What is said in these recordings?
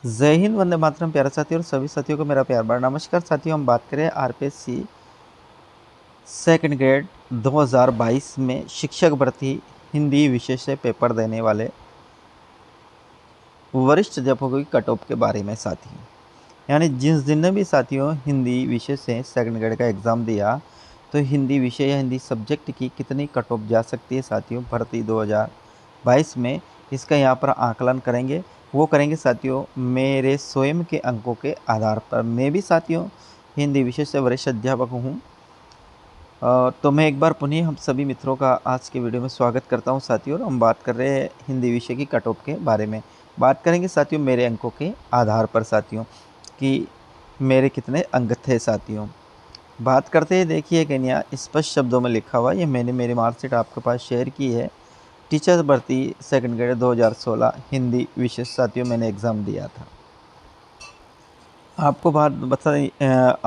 जय हिंद, वंदे मातरम। प्यारे साथियों और सभी साथियों को मेरा प्यार भरा नमस्कार। साथियों, हम बात करें आरपीएससी सेकंड ग्रेड 2022 में शिक्षक भर्ती हिंदी विषय से पेपर देने वाले वरिष्ठ अध्यापकों की कट ऑफ के बारे में। साथियों, यानी जिन भी साथियों हिंदी विषय से सेकंड ग्रेड का एग्ज़ाम दिया, तो हिंदी विषय या हिंदी सब्जेक्ट की कितनी कट ऑफ जा सकती है साथियों भर्ती 2022 में, इसका यहाँ पर आकलन करेंगे। वो करेंगे साथियों मेरे स्वयं के अंकों के आधार पर। मैं भी साथियों हिंदी विषय से वरिष्ठ अध्यापक हूँ। तो मैं एक बार पुनः हम सभी मित्रों का आज के वीडियो में स्वागत करता हूं साथियों। और हम बात कर रहे हैं हिंदी विषय की कट ऑफ के बारे में। बात करेंगे साथियों मेरे अंकों के आधार पर साथियों कि मेरे कितने अंक थे साथियों। बात करते हैं, देखिए कन्या स्पष्ट शब्दों में लिखा हुआ, ये मैंने मेरी मार्कशीट आपके पास शेयर की है। टीचर भर्ती सेकंड ग्रेड 2016 हिंदी विषय साथियों मैंने एग्ज़ाम दिया था। आपको बात बता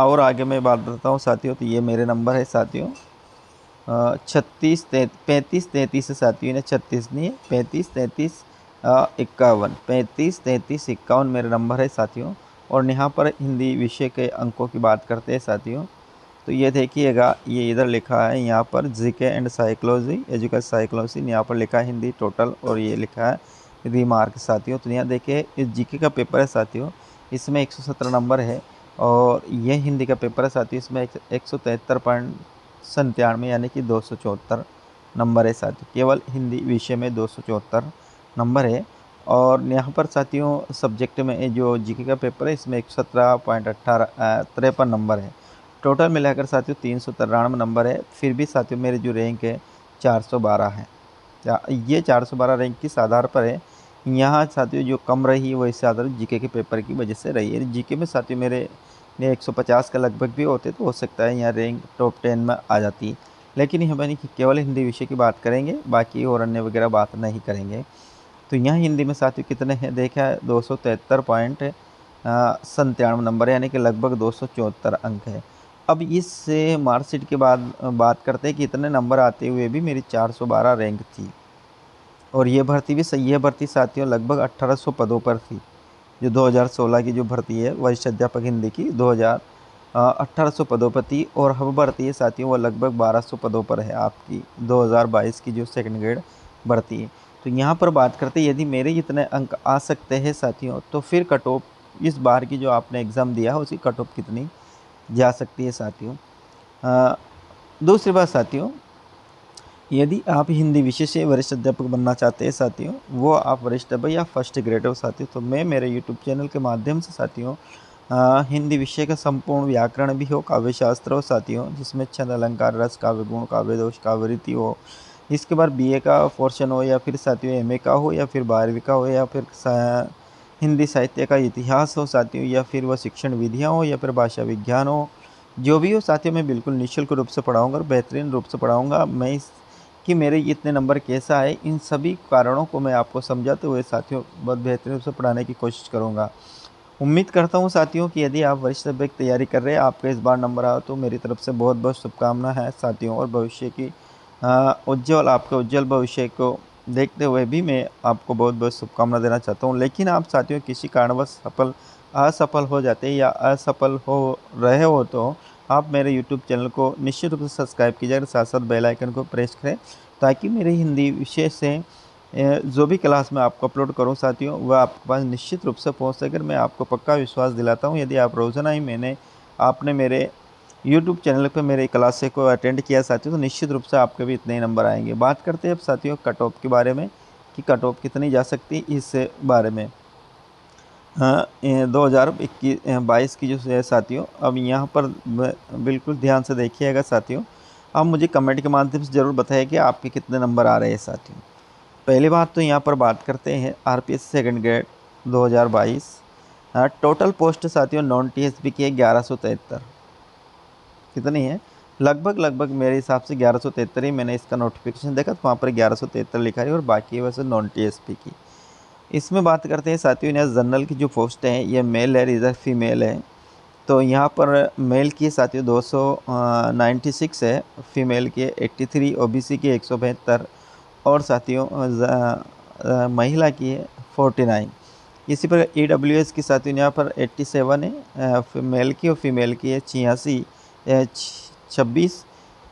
और आगे मैं बात बताता हूँ साथियों। तो ये मेरे नंबर है साथियों 35-33 से साथियों ने 36 नहीं है, 35-33-51, 35-33-51 मेरे नंबर है साथियों। और यहाँ पर हिंदी विषय के अंकों की बात करते हैं साथियों। तो ये देखिएगा, ये इधर लिखा है यहाँ पर GK and psychology, education psychology यहाँ पर लिखा है हिंदी टोटल, और ये लिखा है रिमार्क साथियों। तो यहाँ देखिए इस जीके का पेपर है साथियों, इसमें 117 नंबर है। और ये हिंदी का पेपर है साथियों, इसमें 173.97 यानी कि 274 नंबर है साथियों। केवल हिंदी विषय में 274 नंबर है। और यहाँ पर साथियों सब्जेक्ट में जो जीके का पेपर है, इसमें 117.53 नंबर है। टोटल मिलाकर साथियों 393 नंबर है। फिर भी साथियों मेरी जो रैंक है 412 है। ये 412 रैंक किस आधार पर है? यहाँ साथियों जो कम रही वो इस आधार जीके के पेपर की वजह से रही है। जीके में साथियों मेरे 150 का लगभग भी होते तो हो सकता है यहाँ रैंक टॉप 10 में आ जाती। लेकिन यहाँ बनी कि केवल हिंदी विषय की बात करेंगे, बाकी और अन्य वगैरह बात नहीं करेंगे। तो यहाँ हिंदी में साथियों कितने हैं देखा है, 273.97 नंबर है, यानी कि लगभग 274 अंक है। अब इस मार्कशीट के बाद बात करते हैं कि इतने नंबर आते हुए भी मेरी 412 रैंक थी। और ये भर्ती भी सही है, भर्ती साथियों लगभग 1800 पदों पर थी। जो 2016 की जो भर्ती है वरिष्ठ अध्यापक हिंदी की 1800 पदों पर थी। और अब भर्ती है साथियों वो लगभग 1200 पदों पर है आपकी 2022 की जो सेकंड ग्रेड भर्ती है। तो यहाँ पर बात करते हैं यदि मेरे इतने अंक आ सकते हैं साथियों, तो फिर कट ऑफ इस बार की जो आपने एग्ज़ाम दिया है उसकी कट ऑफ कितनी जा सकती है साथियों। दूसरी बात साथियों, यदि आप हिंदी विषय से वरिष्ठ अध्यापक बनना चाहते हैं साथियों, वो आप वरिष्ठ अध्यापक या फर्स्ट ग्रेड हो साथियों, तो मैं मेरे यूट्यूब चैनल के माध्यम से साथियों हिंदी विषय का संपूर्ण व्याकरण भी हो, काव्य शास्त्र हो साथियों, जिसमें छंद अलंकार रस काव्य गुण काव्य दोष काव्य रीति हो। इसके बाद बीए का पोर्शन हो, या फिर साथियों एमए का हो, या फिर 12वीं का हो, या फिर हिंदी साहित्य का इतिहास हो साथियों, या फिर वह शिक्षण विधियाँ हो, या फिर भाषा विज्ञान हो। जो भी हो साथियों मैं बिल्कुल निःशुल्क रूप से पढ़ाऊँगा और बेहतरीन रूप से पढ़ाऊँगा। मैं इस कि मेरे इतने नंबर कैसा है, इन सभी कारणों को मैं आपको समझाते हुए साथियों बहुत बेहतरीन रूप से पढ़ाने की कोशिश करूँगा। उम्मीद करता हूँ साथियों कि यदि आप वरिष्ठ अध्यापक की तैयारी कर रहे हैं, आपका इस बार नंबर आया, तो मेरी तरफ से बहुत बहुत शुभकामना है साथियों। और भविष्य की आपके उज्जवल भविष्य को देखते हुए भी मैं आपको बहुत बहुत शुभकामना देना चाहता हूँ। लेकिन आप साथियों किसी कारणवश असफल हो जाते हैं या असफल हो रहे हो, तो आप मेरे यूट्यूब चैनल को निश्चित रूप से सब्सक्राइब कीजिए और साथ साथ बेल आइकन को प्रेस करें, ताकि मेरे हिंदी विषय से जो भी क्लास मैं आपको अपलोड करूं साथियों, वह आपके पास निश्चित रूप से पहुंच सके। मैं आपको पक्का विश्वास दिलाता हूं, यदि आप रोज़ाना ही आपने मेरे यूट्यूब चैनल पे मेरे क्लास को अटेंड किया साथियों, तो निश्चित रूप से आपके भी इतने ही नंबर आएंगे। बात करते हैं अब साथियों कट ऑफ के बारे में कि कट ऑफ कितनी जा सकती है इस बारे में। हाँ, 2022 की जो है साथियों, अब यहाँ पर बिल्कुल ध्यान से देखिएगा साथियों। आप मुझे कमेंट के माध्यम से ज़रूर बताइए कि आपके कितने नंबर आ रहे हैं साथियों। पहली बात तो यहाँ पर बात करते हैं RPS second grade 2022। Total post साथियों नॉन टीएसपी की है 1173। कितनी है? लगभग मेरे हिसाब से 1173 ही। मैंने इसका नोटिफिकेशन देखा तो वहाँ पर 1173 लिखा है, और बाकी है वैसे नॉन टीएसपी की। इसमें बात करते हैं साथियों यहाँ जनरल की जो पोस्ट है ये मेल है, रिजर्व फीमेल है। तो यहाँ पर मेल की साथियों 296 है, फीमेल की 83, ओबीसी की 172, और साथियों महिला की है 49। इसी पर EWS की साथियों यहाँ पर 87 है मेल की, और फीमेल की है 86, 26।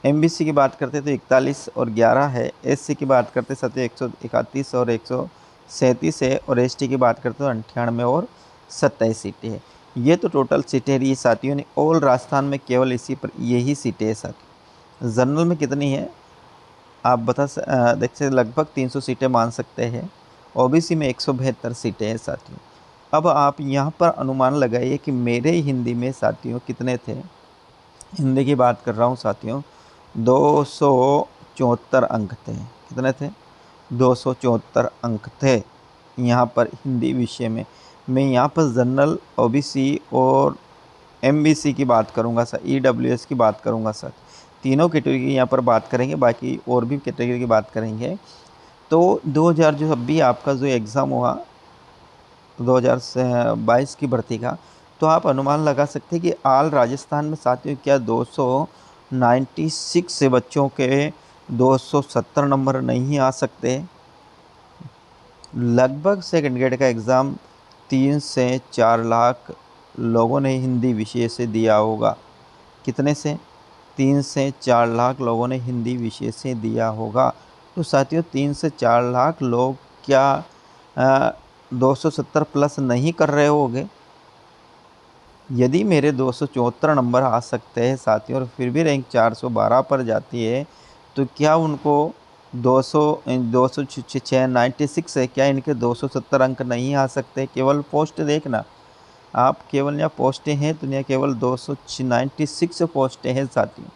MBC की बात करते तो 41 और 11 है। SC की बात करते साथियों 131 और 137 है, और ST की बात करते तो 98 और 27 सीटें है। ये तो टोटल सीटें रही साथियों ने। ऑल राजस्थान में केवल इसी पर यही सीटें है साथियों। जनरल में कितनी है आप देख सकते लगभग 300 सीटें मान सकते हैं। OBC में 172 सीटें हैं साथियों। अब आप यहाँ पर अनुमान लगाइए कि मेरे हिंदी में साथियों कितने थे। हिंदी की बात कर रहा हूँ साथियों, 274 अंक थे। कितने थे? 274 अंक थे यहाँ पर हिंदी विषय में। मैं यहाँ पर जनरल, OBC और MBC की बात करूँगा सर, EWS की बात करूँगा सर, तीनों कैटेगरी की यहाँ पर बात करेंगे, बाकी और भी कैटेगरी की बात करेंगे। तो 2000 जो अभी आपका जो एग्ज़ाम हुआ 2022 की भर्ती का, तो आप अनुमान लगा सकते हैं कि ऑल राजस्थान में साथियों क्या 296 से बच्चों के 270 नंबर नहीं आ सकते। लगभग सेकंड ग्रेड का एग्ज़ाम 3 से 4 लाख लोगों ने हिंदी विषय से दिया होगा। कितने से? 3 से 4 लाख लोगों ने हिंदी विषय से दिया होगा। तो साथियों 3 से 4 लाख लोग क्या 270 प्लस नहीं कर रहे होंगे? यदि मेरे 274 नंबर आ सकते हैं साथियों और फिर भी रैंक 412 पर जाती है, तो क्या उनको 296 है, क्या इनके 270 अंक नहीं आ सकते? केवल पोस्ट देखना आप, केवल यहाँ पोस्टें हैं तो यहाँ केवल 296 पोस्टें हैं साथियों,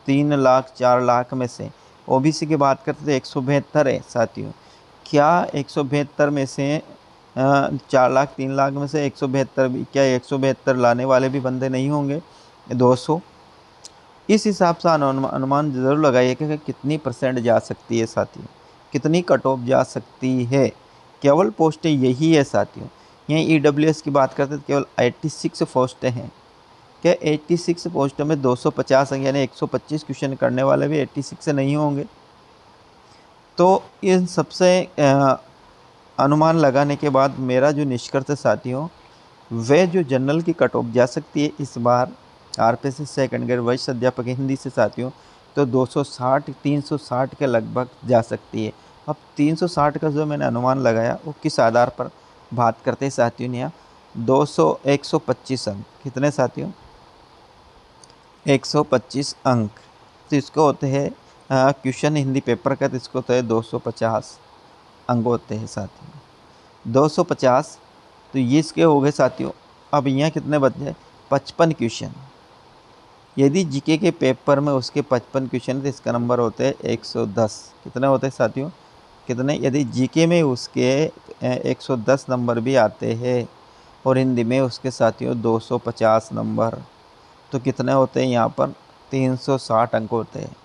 3 लाख 4 लाख में से। OBC की बात करते तो 172 है साथियों। क्या 172 में से 4 लाख 3 लाख में से 172 भी, क्या 172 लाने वाले भी बंदे नहीं होंगे? 200। इस हिसाब से अनुमान ज़रूर लगाइए कि कितनी परसेंट जा सकती है साथियों, कितनी कट ऑफ जा सकती है। केवल पोस्टें यही है साथियों। यहाँ EWS की बात करते तो केवल 86 पोस्टें हैं। क्या 86 पोस्टों में 250 अंक यानी 125 क्वेश्चन करने वाले भी 86 से नहीं होंगे? तो इन सबसे अनुमान लगाने के बाद मेरा जो निष्कर्ष है साथियों, वह जो जनरल की कट ऑफ जा सकती है इस बार RPSC सेकंड ग्रेड वरिष्ठ अध्यापक हिंदी से साथियों, तो 260 360 के लगभग जा सकती है। अब 360 का जो मैंने अनुमान लगाया वो किस आधार पर बात करते हैं साथियों ने? यहाँ 125 अंक। कितने साथियों? 125 अंक। तो इसको होते हैं क्वेश्चन हिंदी पेपर का, तो इसको होता है 250 अंक होते हैं साथियों। 250 तो ये इसके हो गए साथियों। अब यहाँ कितने बचे? 55 क्वेश्चन। यदि जीके के पेपर में उसके 55 क्वेश्चन तो इसका नंबर होते हैं 110। कितने होते हैं साथियों? कितने? यदि जीके में उसके 110 नंबर भी आते हैं और हिंदी में उसके साथियों 250 नंबर, तो कितने होते हैं यहाँ पर? 360 अंक होते हैं।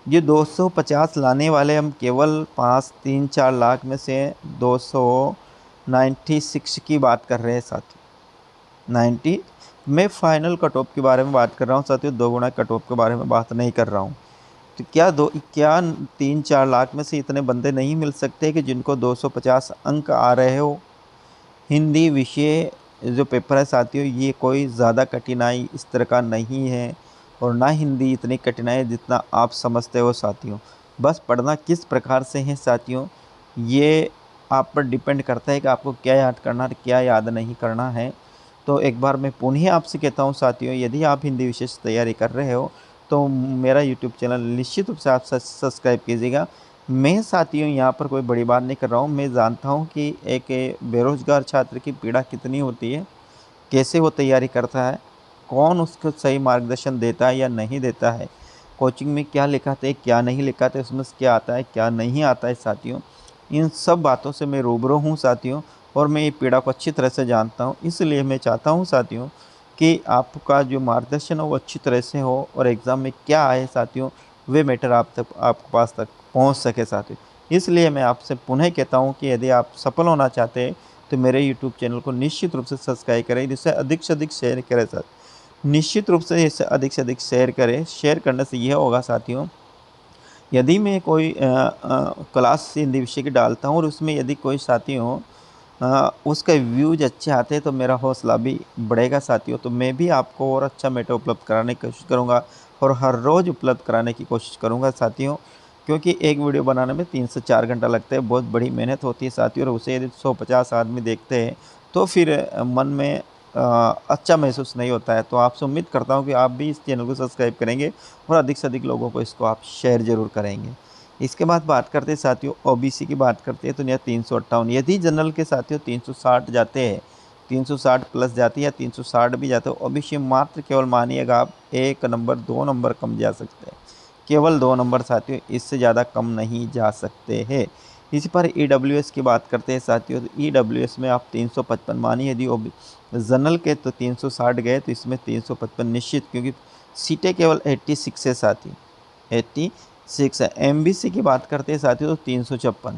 ये 250 लाने वाले हम केवल 3-4 लाख में से 296 की बात कर रहे हैं साथियों। 90 मैं फाइनल कट ऑफ के बारे में बात कर रहा हूँ साथियों, 2 गुना कट ऑफ के बारे में बात नहीं कर रहा हूँ। तो क्या 3-4 लाख में से इतने बंदे नहीं मिल सकते कि जिनको 250 अंक आ रहे हो? हिंदी विषय जो पेपर है साथियों, ये कोई ज़्यादा कठिनाई इस तरह का नहीं है, और ना हिंदी इतनी कठिनाई जितना आप समझते हो साथियों। बस पढ़ना किस प्रकार से है साथियों, ये आप पर डिपेंड करता है कि आपको क्या याद करना है, क्या याद नहीं करना है। तो एक बार मैं पुनः आपसे कहता हूँ साथियों, यदि आप हिंदी विषय से तैयारी कर रहे हो तो मेरा यूट्यूब चैनल निश्चित रूप से आप सब्सक्राइब कीजिएगा। मैं साथियों यहाँ पर कोई बड़ी बात नहीं कर रहा हूँ। मैं जानता हूँ कि एक बेरोज़गार छात्र की पीड़ा कितनी होती है, कैसे वो तैयारी करता है, कौन उसको सही मार्गदर्शन देता है या नहीं देता है, कोचिंग में क्या लिखाते हैं क्या नहीं लिखाते, उसमें क्या आता है क्या नहीं आता है साथियों। इन सब बातों से मैं रूबरू हूँ साथियों, और मैं ये पीड़ा को अच्छी तरह से जानता हूँ। इसलिए मैं चाहता हूँ साथियों कि आपका जो मार्गदर्शन हो वो अच्छी तरह से हो, और एग्ज़ाम में क्या आए साथियों वे मैटर आपके पास तक पहुँच सके साथियों। इसलिए मैं आपसे पुनः कहता हूँ कि यदि आप सफल होना चाहते हैं तो मेरे यूट्यूब चैनल को निश्चित रूप से सब्सक्राइब करें, जिससे अधिक से अधिक शेयर करें साथ, निश्चित रूप से इसे अधिक से अधिक शेयर करें। शेयर करने से यह होगा साथियों, यदि मैं कोई क्लास हिंदी विषय की डालता हूँ और उसमें यदि कोई साथी हो उसके व्यूज अच्छे आते हैं तो मेरा हौसला भी बढ़ेगा साथियों। तो मैं भी आपको और अच्छा मैटर उपलब्ध कराने की कोशिश करूँगा और हर रोज़ उपलब्ध कराने की कोशिश करूँगा साथियों, क्योंकि एक वीडियो बनाने में 3 से 4 घंटा लगता है, बहुत बड़ी मेहनत होती है साथियों। और उसे यदि 150 आदमी देखते हैं तो फिर मन में अच्छा महसूस नहीं होता है। तो आपसे उम्मीद करता हूँ कि आप भी इस चैनल को सब्सक्राइब करेंगे और अधिक से अधिक लोगों को इसको आप शेयर ज़रूर करेंगे। इसके बाद बात करते हैं साथियों ओबीसी की बात करते हैं तो यहाँ 358, यदि जनरल के साथियों 360 जाते हैं, 360 प्लस जाती है या 360 भी जाते हो, ओबीसी मात्र केवल मानिएगा आप 1 नंबर 2 नंबर कम जा सकते हैं, केवल 2 नंबर साथियों, इससे ज़्यादा कम नहीं जा सकते हैं। इसी पर ईडब्ल्यूएस की बात करते हैं साथियों, तो ईडब्ल्यूएस में आप 355 मानिए, यदि जनरल के तो 360 गए तो इसमें 355 निश्चित, क्योंकि सीटें केवल 86 है साथी, 86 है। एमबीसी की बात करते हैं साथियों तो 356,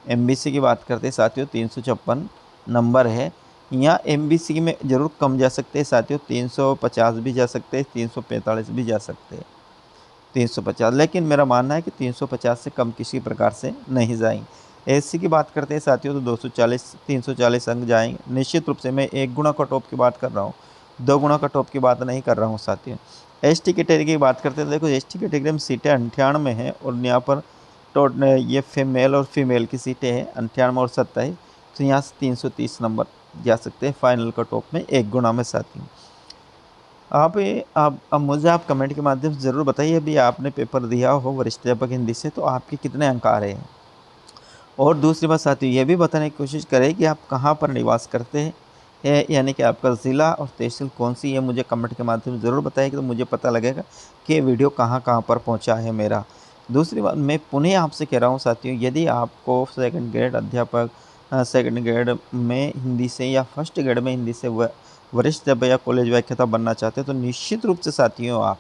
एमबीसी की बात करते हैं साथियों 356 नंबर है। यहाँ एमबीसी में ज़रूर कम जा सकते हैं साथियों, 350 भी जा सकते हैं, 345 भी जा सकते हैं, 350, लेकिन मेरा मानना है कि 350 से कम किसी प्रकार से नहीं जाएंगे। एससी की बात करते हैं साथियों तो 240 340 अंक जाएंगे निश्चित रूप से। मैं 1 गुना कट ऑफ की बात कर रहा हूँ, 2 गुना कट ऑफ की बात नहीं कर रहा हूँ साथियों। एसटी कैटेगरी की बात करते हैं, देखो एसटी कैटेगरी में सीटें 98 हैं और यहाँ पर ये मेल और फीमेल की सीटें हैं 98 और 27, तो यहाँ से 330 नंबर जा सकते हैं फाइनल कट ऑफ में 1 गुना में साथियों। आप अब मुझे आप कमेंट के माध्यम से ज़रूर बताइए, अभी आपने पेपर दिया हो वरिष्ठ अध्यापक हिंदी से तो आपके कितने अंक आ रहे हैं। और दूसरी बात साथियों ये भी बताने की कोशिश करें कि आप कहाँ पर निवास करते हैं, यानी कि आपका ज़िला और तहसील कौन सी है, मुझे कमेंट के माध्यम से ज़रूर बताइए, तो मुझे पता लगेगा कि ये वीडियो कहाँ कहाँ पर पहुँचा है मेरा। दूसरी बात मैं पुनः आपसे कह रहा हूँ साथियों, यदि आपको सेकंड ग्रेड अध्यापक सेकंड ग्रेड में हिंदी से या फर्स्ट ग्रेड में हिंदी से वरिष्ठ अध्यापक या कॉलेज व्याख्याता बनना चाहते हैं तो निश्चित रूप से साथियों आप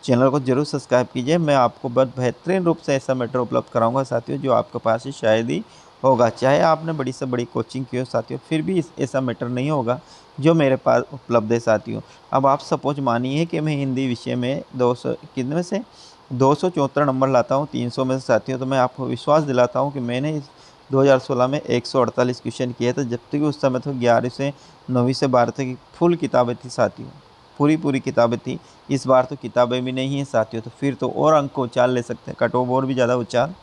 चैनल को जरूर सब्सक्राइब कीजिए। मैं आपको बहुत बेहतरीन रूप से ऐसा मैटर उपलब्ध कराऊंगा साथियों जो आपके पास ही शायद ही होगा, चाहे आपने बड़ी से बड़ी कोचिंग की हो साथियों, फिर भी ऐसा मैटर नहीं होगा जो मेरे पास उपलब्ध है साथियों। अब आप सपोज मानिए कि मैं हिंदी विषय में 200 कितने में से 274 नंबर लाता हूँ 300 में से साथियों, तो मैं आपको विश्वास दिलाता हूँ कि मैंने 2016 में 148 क्वेश्चन किए थे, जबकि उस समय तो 11वीं से 9वीं से 12वीं तक की फुल किताबें थी साथियों, पूरी किताबें थी। इस बार तो किताबें भी नहीं हैं साथियों, तो फिर तो और अंक उछाल ले सकते हैं, कट ऑफ और भी ज़्यादा उछाल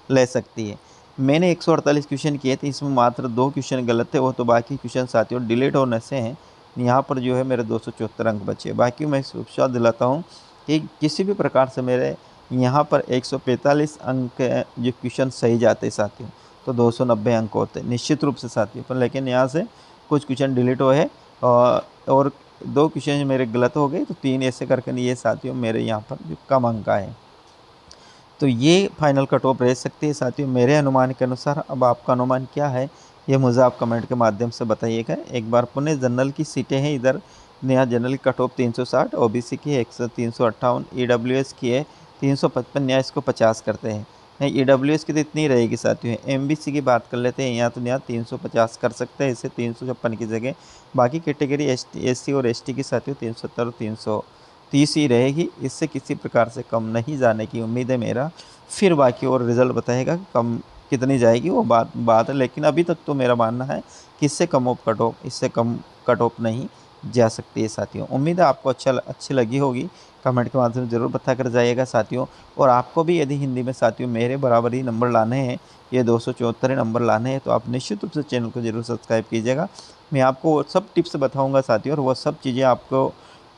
ले सकती है। मैंने 148 क्वेश्चन किए थे, इसमें मात्र 2 क्वेश्चन गलत थे, वो तो बाकी क्वेश्चन साथियों डिलीट होने से हैं। यहाँ पर जो है मेरे 274 अंक बचे। बाकी मैं विश्वास दिलाता हूँ कि किसी भी प्रकार से मेरे यहाँ पर 145 अंक जो क्वेश्चन सही जाते साथियों तो 290 अंक होते निश्चित रूप से साथियों पर, लेकिन यहाँ से कुछ क्वेश्चन डिलीट हुए हैं और 2 क्वेश्चन मेरे गलत हो गए, तो 3 ऐसे करके ये साथियों मेरे यहाँ पर जो कम अंक आए। तो ये फाइनल कट ऑफ रह सकती है साथियों मेरे अनुमान के अनुसार। अब आपका अनुमान क्या है ये मुझे आप कमेंट के माध्यम से बताइएगा। एक बार पुनः जनरल की सीटें हैं इधर, नया जनरल कट ऑफ 360, ओबीसी की है 358, ईडब्ल्यूएस की है 355, नया इसको 50 करते हैं। नहीं ईडब्ल्यूएस की तो इतनी रहेगी साथियों। एमबीसी की बात कर लेते हैं, यहाँ तो यहाँ 350 कर सकते हैं, इसे 356 की जगह। बाकी कैटेगरी एससी और एसटी की साथियों 370 और 330 ही रहेगी, इससे किसी प्रकार से कम नहीं जाने की उम्मीद है मेरा। फिर बाकी और रिजल्ट बताएगा कि कम कितनी जाएगी वो बात है, लेकिन अभी तक तो मेरा मानना है कि इससे कम ऑफ कट ऑफ इससे कम कट ऑफ नहीं जा सकती है साथियों। उम्मीद है आपको अच्छी लगी होगी, कमेंट के माध्यम से ज़रूर बता कर जाइएगा साथियों। और आपको भी यदि हिंदी में साथियों मेरे बराबर ही नंबर लाने हैं, ये 274 नंबर लाने हैं, तो आप निश्चित रूप से चैनल को जरूर सब्सक्राइब कीजिएगा। मैं आपको वो सब टिप्स बताऊँगा साथियों और वो सब चीज़ें आपको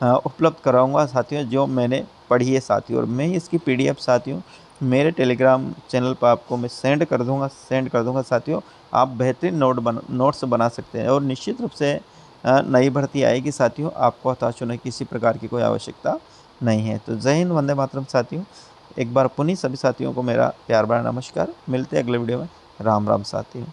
उपलब्ध कराऊँगा साथियों जो मैंने पढ़ी है साथियों। और मैं इसकी PDF साथियों मेरे टेलीग्राम चैनल पर आपको मैं सेंड कर दूंगा साथियों। आप बेहतरीन नोट्स बना सकते हैं और निश्चित रूप से नई भर्ती आएगी साथियों, आपको हताश होने की किसी प्रकार की कोई आवश्यकता नहीं है। तो जय हिंद, वंदे मातरम साथियों। एक बार पुनः सभी साथियों को मेरा प्यार भरा नमस्कार। मिलते हैं अगले वीडियो में। राम राम साथियों।